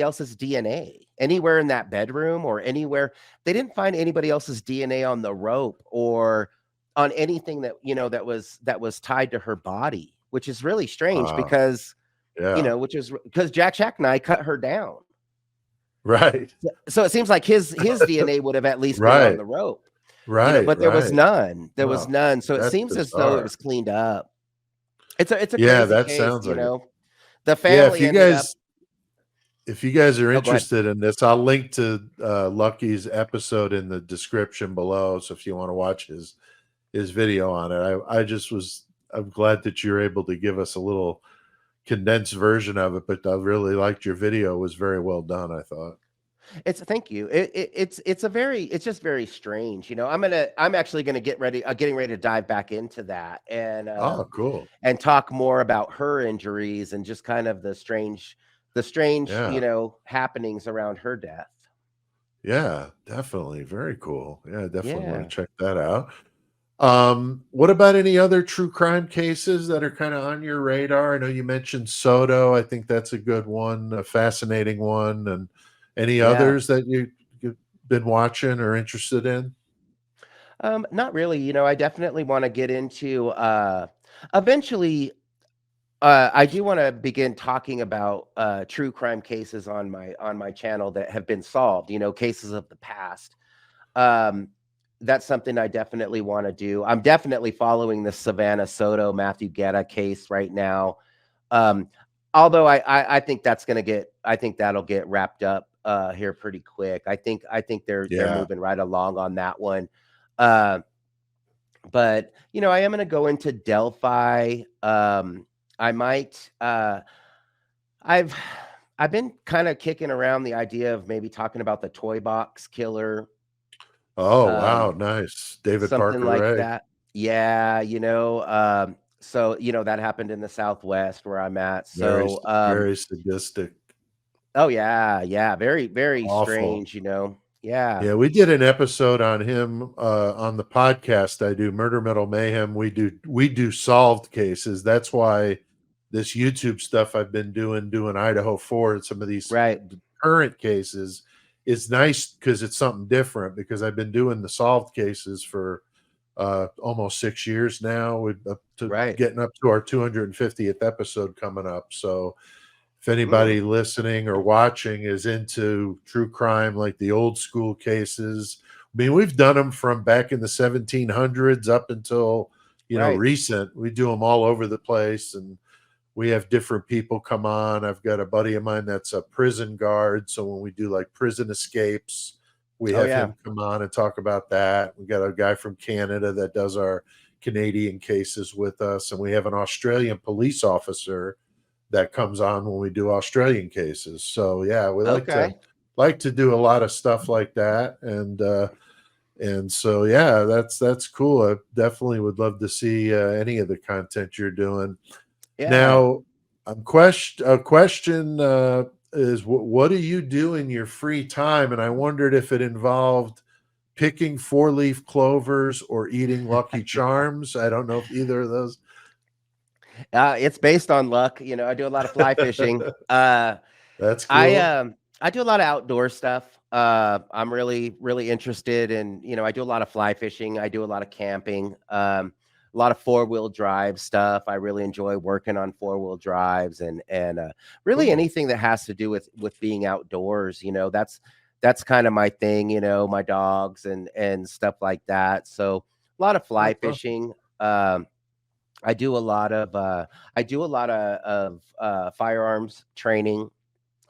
else's DNA anywhere in that bedroom or anywhere. They didn't find anybody else's DNA on the rope or on anything that, that was tied to her body, which is really strange because, which is because Jack and I cut her down.
Right.
So it seems like his DNA would have at least been on the rope.
Right.
But there was none. There was none. So it seems as though it was cleaned up. It's a crazy
that
case,
sounds like
The family
if you guys are interested in this, I'll link to Lucky's episode in the description below. So if you want to watch his video on it, I'm glad that you're able to give us a little condensed version of it, but I really liked your video. It was very well done, I thought.
Thank you. It's just very strange. I'm actually getting ready to dive back into that and
cool.
And talk more about her injuries and just kind of the strange happenings around her death.
Yeah, definitely. Very cool. Yeah, definitely want to check that out. What about any other true crime cases that are kind of on your radar? I know you mentioned Soto. I think that's a good one, a fascinating one. And any others that you've been watching or interested in?
Not really. I definitely want to get into eventually. I do want to begin talking about true crime cases on my channel that have been solved. Cases of the past. That's something I definitely want to do. I'm definitely following the Savannah Soto Matthew Guetta case right now. although I think I think that'll get wrapped up here pretty quick. I think they're
Yeah.
moving right along on that one. Uh, but I am gonna go into Delphi. I might I've I've been kind of kicking around the idea of maybe talking about the toy box killer,
Oh,
um,
wow, nice. David
something
Parker
like
Ray.
that. Yeah, so that happened in the Southwest where I'm at.
Very,
So
very sadistic.
oh yeah, yeah, very, very
Awful.
strange, Yeah.
Yeah, we did an episode on him on the podcast I do, Murder Metal Mayhem. We do solved cases. That's why this YouTube stuff I've been doing Idaho 4 and some of these
Right.
current cases is nice because it's something different, because I've been doing the solved cases for almost 6 years now. We're up to
Right.
getting up to our 250th episode coming up. So if anybody
Mm,
listening or watching is into true crime, like the old school cases, I mean, we've done them from back in the 1700s up until,
right.
recent. We do them all over the place, and we have different people come on. I've got a buddy of mine that's a prison guard. So when we do like prison escapes, we
Oh
have
yeah.
him come on and talk about that. We got a guy from Canada that does our Canadian cases with us. And we have an Australian police officer that comes on when we do Australian cases. So yeah, we
Okay.
like to do a lot of stuff like that. And so yeah, that's cool. I definitely would love to see any of the content you're doing.
Yeah.
Now, a question is, what do you do in your free time? And I wondered if it involved picking four-leaf clovers or eating Lucky Charms. I don't know if either of those.
It's based on luck. I do a lot of fly fishing.
That's
I
cool.
I do a lot of outdoor stuff. I'm really, really interested in, I do a lot of fly fishing. I do a lot of camping. A lot of four-wheel drive stuff. I really enjoy working on four-wheel drives and really
Cool.
anything that has to do with being outdoors. That's kind of my thing. My dogs and stuff like that. So a lot of fly
That's awesome.
fishing. I do a lot of firearms training,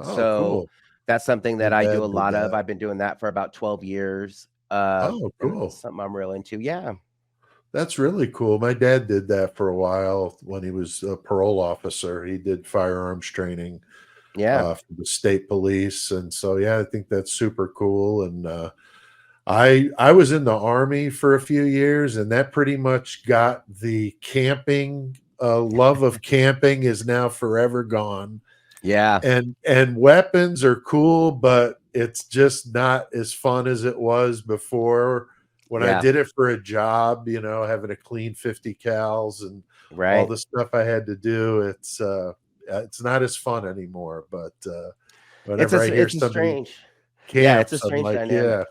Oh,
so
cool.
that's something
My
that I do a
dad did
lot of.
that.
I've been doing that for about 12 years,
Oh,
and it's
cool.
something I'm real into. Yeah,
That's really cool. My dad did that for a while when he was a parole officer. He did firearms training
yeah,
for the state police, and so yeah, I think that's super cool. And I was in the Army for a few years, and that pretty much got the camping love of camping is now forever gone.
yeah,
And weapons are cool, but it's just not as fun as it was before when I
yeah,
did it for a job, having to clean 50 cals and all
right.
the stuff I had to do. It's not as fun anymore. But
It's
whenever I hear
it's a
somebody
strange, yeah, it's a
camps, I'm
strange
like, yeah.
dynamic.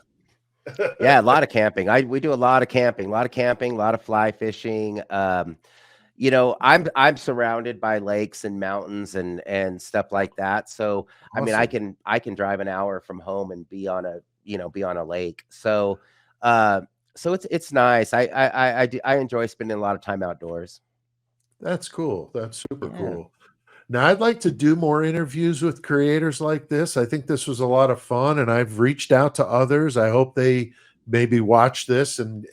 Yeah, a lot of camping. We do a lot of camping, a lot of camping, a lot of fly fishing. I'm surrounded by lakes and mountains and stuff like that. So I mean,
Awesome.
I can drive an hour from home and be on a lake. Uh, so it's nice. I enjoy spending a lot of time outdoors.
That's cool. That's super
Yeah,
cool. Now, I'd like to do more interviews with creators like this. I think this was a lot of fun, and I've reached out to others. I hope they maybe watch this and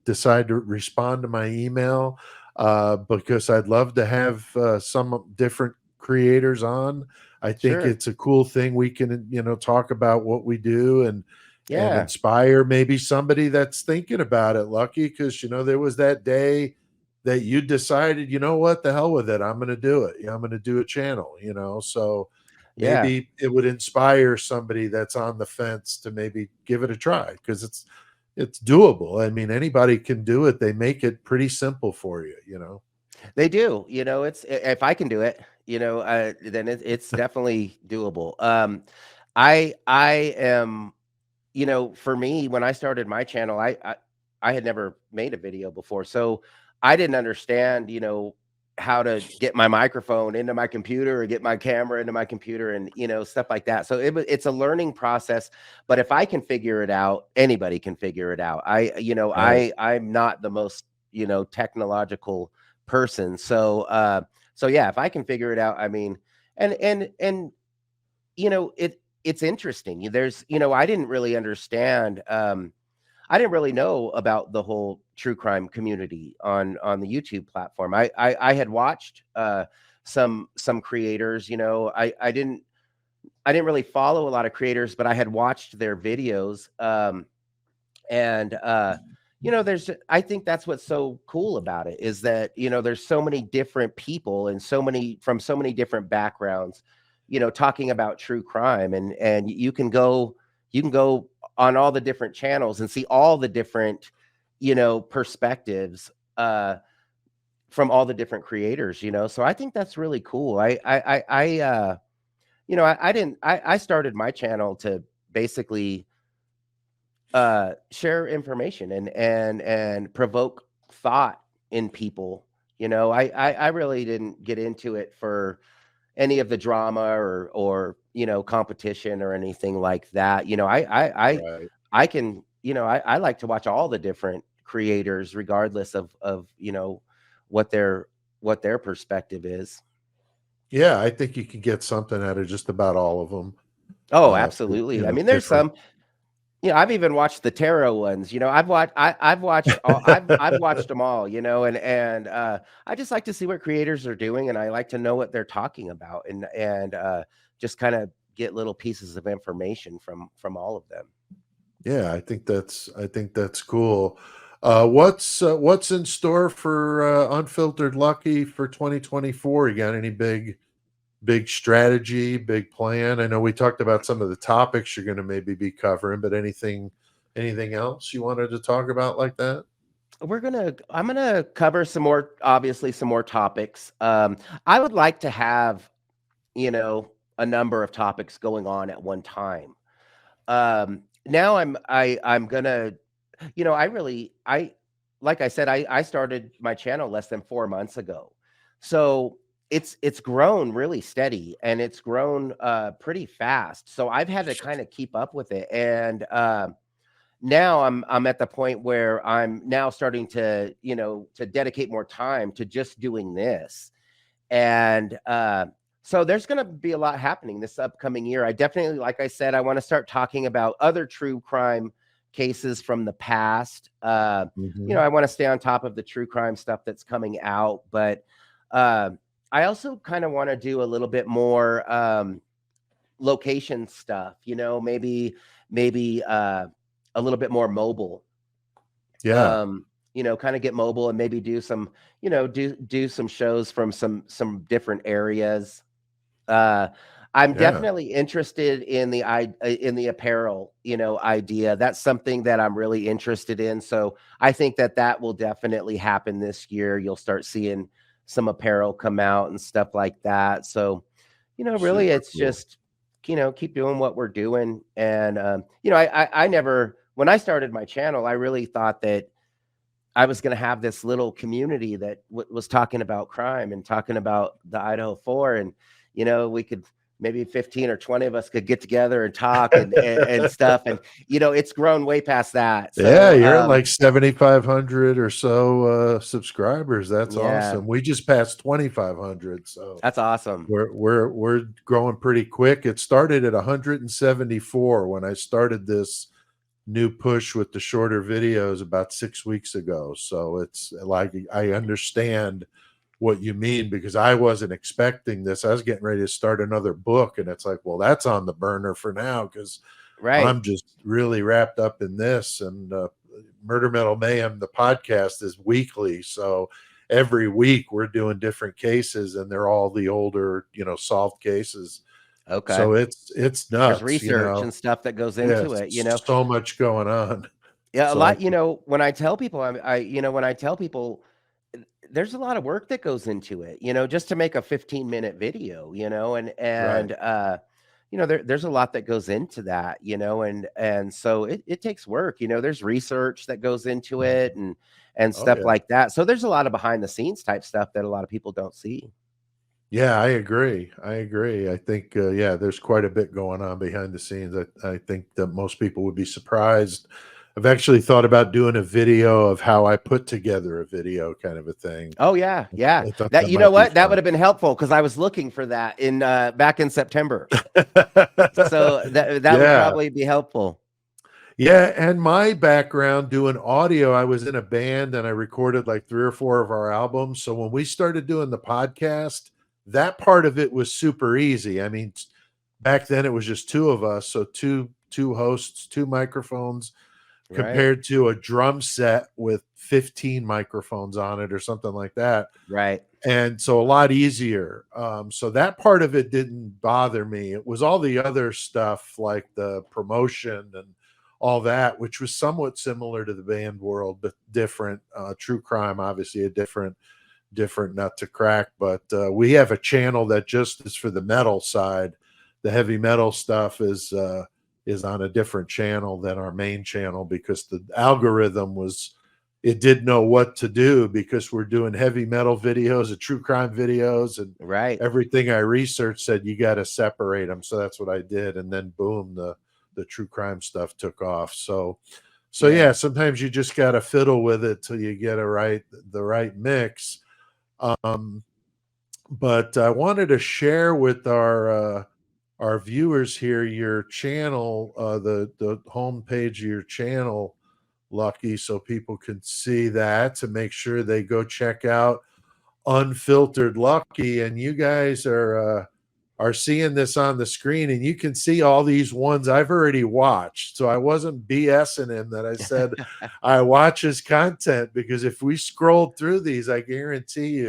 decide to respond to my email, because I'd love to have some different creators on. I think
sure.
it's a cool thing. We can, talk about what we do and
Yeah,
inspire maybe somebody that's thinking about it, Lucky, because there was that day that you decided, what, the hell with it, I'm going to do it. Yeah, I'm going to do a channel, so
yeah.
maybe it would inspire somebody that's on the fence to maybe give it a try, because it's doable. I mean, anybody can do it. They make it pretty simple for you.
They do. If I can do it, then it's definitely doable. I am. For me, when I started my channel, I had never made a video before, so I didn't understand, how to get my microphone into my computer or get my camera into my computer and stuff like that. So it's a learning process. But if I can figure it out, anybody can figure it out.
Right.
I'm not the most technological person, so yeah, if I can figure it out, I mean, And it's interesting. There's, I didn't really understand. I didn't really know about the whole true crime community on the YouTube platform. I had watched some creators. I didn't really follow a lot of creators, but I had watched their videos. And I think that's what's so cool about it, is that there's so many different people and from so many different backgrounds, talking about true crime, and you can go on all the different channels and see all the different perspectives from all the different creators. So I think that's really cool. I started my channel to basically share information and provoke thought in people. I really didn't get into it for any of the drama or competition or anything like that.
Right.
I can, I like to watch all the different creators regardless of what their perspective is.
Yeah, I think you can get something out of just about all of them.
Oh, absolutely. I mean, there's
different.
I've even watched the tarot ones. I've watched all, I've watched them all. And I just like to see what creators are doing, and I like to know what they're talking about, and just kind of get little pieces of information from all of them.
Yeah, I think that's cool. What's in store for Unfiltered Lucky for 2024? You got any big strategy, big plan? I know we talked about some of the topics you're going to maybe be covering, but anything else you wanted to talk about like that?
I'm gonna cover obviously some more topics. I would like to have, a number of topics going on at one time. Now I'm gonna, I like I said, I started my channel less than 4 months ago. So it's grown really steady, and it's grown pretty fast. So I've had to kind of keep up with it. And now I'm at the point where I'm now starting to, to dedicate more time to just doing this. And so there's going to be a lot happening this upcoming year. I definitely, like I said, I want to start talking about other true crime cases from the past. I want to stay on top of the true crime stuff that's coming out, but I also kind of want to do a little bit more location stuff, maybe a little bit more mobile.
Yeah.
Kind of get mobile and maybe do some, do some shows from some different areas. I'm definitely interested in the apparel, idea. That's something that I'm really interested in. So I think that will definitely happen this year. You'll start seeing some apparel come out and stuff like that. So, really,
Super
it's
cool.
just, keep doing what we're doing. And, I never, when I started my channel, I really thought that I was going to have this little community that was talking about crime and talking about the Idaho 4. And, we could, maybe 15 or 20 of us could get together and talk and stuff. And, it's grown way past that. So,
Yeah, you're at like 7,500 or so subscribers. That's
yeah,
awesome. We just passed 2,500, so
that's awesome.
we're growing pretty quick. It started at 174 when I started this new push with the shorter videos about 6 weeks ago. So it's like, I understand what you mean, because I wasn't expecting this. I was getting ready to start another book, and it's like, well, that's on the burner for now, because
Right.
I'm just really wrapped up in this. And Murder Metal Mayhem, the podcast, is weekly. So every week we're doing different cases, and they're all the older, solved cases.
Okay.
So it's
There's
nuts,
research and stuff that goes
Yeah,
into it,
so much going on.
Yeah, a
So I
lot, when I tell people, when I tell people, there's a lot of work that goes into it, just to make a 15-minute video,
right.
there's a lot that goes into that, and so it takes work, there's research that goes into it and
Oh
stuff
yeah.
like that. So there's a lot of behind the scenes type stuff that a lot of people don't see.
Yeah, I agree. I think, yeah, there's quite a bit going on behind the scenes. I think that most people would be surprised I've actually thought about doing a video of how I put together a video, kind of a thing.
Oh yeah, yeah.
I thought
That
that
you know
might be
what? That would
fun.
have been helpful because I was looking for that in back in September. So that would
Yeah.
probably be helpful.
Yeah, and my background doing audio, I was in a band and I recorded like 3 or 4 of our albums. So when we started doing the podcast, that part of it was super easy. I mean, back then it was just 2 of us, so two hosts, 2 microphones,
Right.
compared to a drum set with 15 microphones on it or something like that.
Right.
And so a lot easier. So that part of it didn't bother me. It was all the other stuff like the promotion and all that, which was somewhat similar to the band world, but different. True crime, obviously a different nut to crack. But we have a channel that just is for the metal side. The heavy metal stuff is on a different channel than our main channel because the algorithm it didn't know what to do because we're doing heavy metal videos and true crime videos, and
Right.
everything I researched said you got to separate them. So that's what I did. And then boom, the true crime stuff took off. So yeah, sometimes you just got to fiddle with it till you get the right mix. But I wanted to share with our viewers here your channel, the homepage of your channel, Lucky, so people can see that, to make sure they go check out Unfiltered Lucky. And you guys are seeing this on the screen, and you can see all these ones I've already watched. So I wasn't BSing him that I said I watch his content, because if we scrolled through these, I guarantee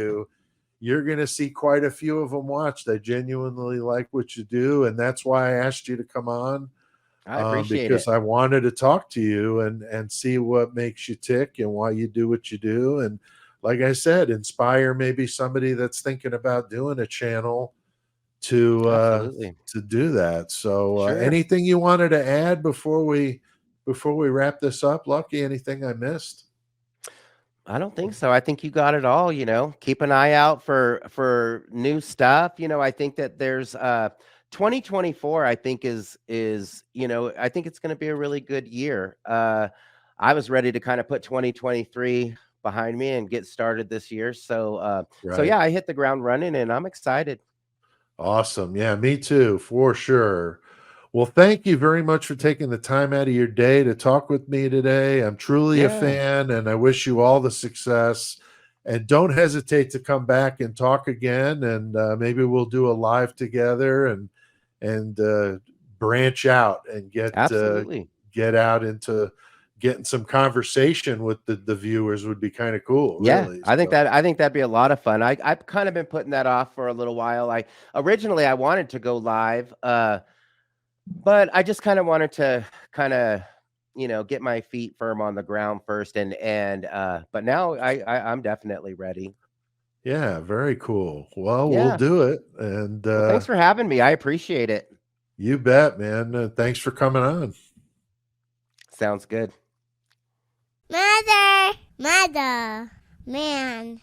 you're going to see quite a few of them watched. I genuinely like what you do, and that's why I asked you to come on.
I appreciate
because
it.
I wanted to talk to you and see what makes you tick and why you do what you do. And like I said, inspire maybe somebody that's thinking about doing a channel to do that. So
Sure.
anything you wanted to add before we wrap this up, Lucky? Anything I missed?
I don't think so. I think you got it all, Keep an eye out for new stuff. I think that there's 2024 I think is I think it's going to be a really good year. I was ready to kind of put 2023 behind me and get started this year. So yeah, I hit the ground running and I'm excited.
Awesome. Yeah, me too, for sure. Well, thank you very much for taking the time out of your day to talk with me today. I'm truly a fan, and I wish you all the success. And don't hesitate to come back and talk again, and maybe we'll do a live together and branch out and get out into getting some conversation with the viewers. Would be kind of cool.
Yeah,
Really.
I think that'd be a lot of fun. I've kind of been putting that off for a little while. Originally I wanted to go live, but I just kind of wanted to get my feet firm on the ground first, but now I'm definitely ready.
Yeah, very cool. Well, we'll do it. And
well, thanks for having me. I appreciate it.
You bet, man. Thanks for coming on.
Sounds good.
Mother, man.